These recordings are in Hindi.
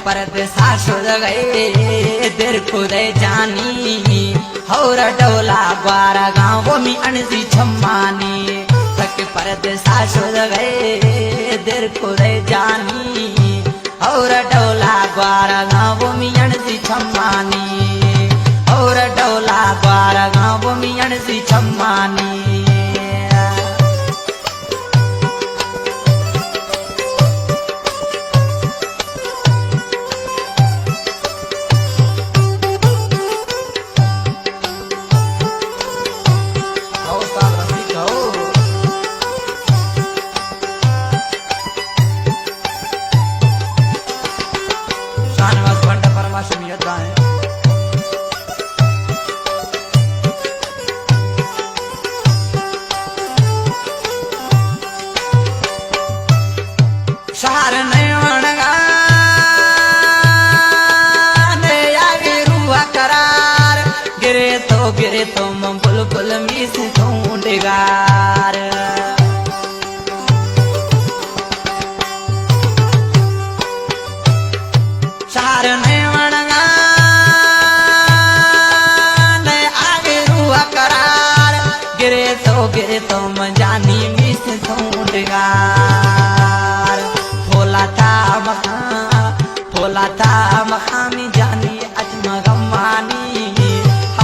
परदेसा सुध गए देर खुदे जानी और डोला बारा गाँव में अणसी छम्मानी तक परदेसा सुध गए देर खुदे जानी और डोला बारा गाँव में अणसी छम्मानी और डोला बारा गाँव में अणसी छम्मानी शहर नयणगा ने आगे रुआ करार गिरे तो मम बुलबुल मिस ढूंढगार शहर नयणगा ने आगे रुआ करार गिरे तो म जानी मिस ढूंढगार थोला था मखामी जानी अजमगमानी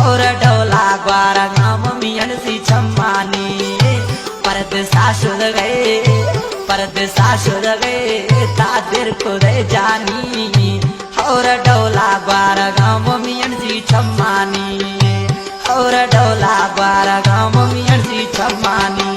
और डोला ग्वारा गाँव में अणसी छम्मानी परदेसा सुध गए तादिर खुदे जानी और डोला ग्वारा गाँव में अणसी छम्मानी और डोला ग्वारा गाँव में अणसी छम्मानी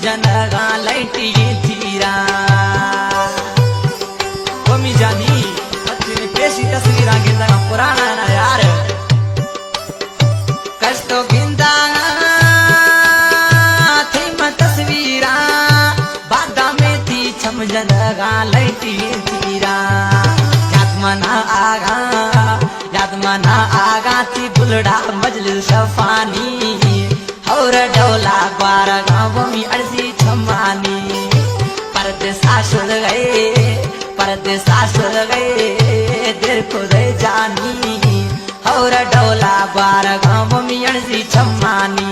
जनगा लाइटी थीरा कमी जानी पेशी तस्वीर गिंदा पुराना ना यार कष्टो गिंदा थी म तस्वीरा बादा में थी छम जनगा लाइटी थीरा याद मना आगा थी बुलड़ा मजलिस शफानी और डोला ग्वारा गाँव में अणसी छम्मानी परदेसा सुध गए देर खुदे जानी और डोला ग्वारा गाँव में अणसी छम्मानी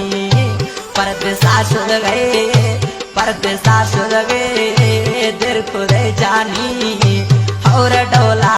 परदेसा सुध गए देर खुदे जानी और डोला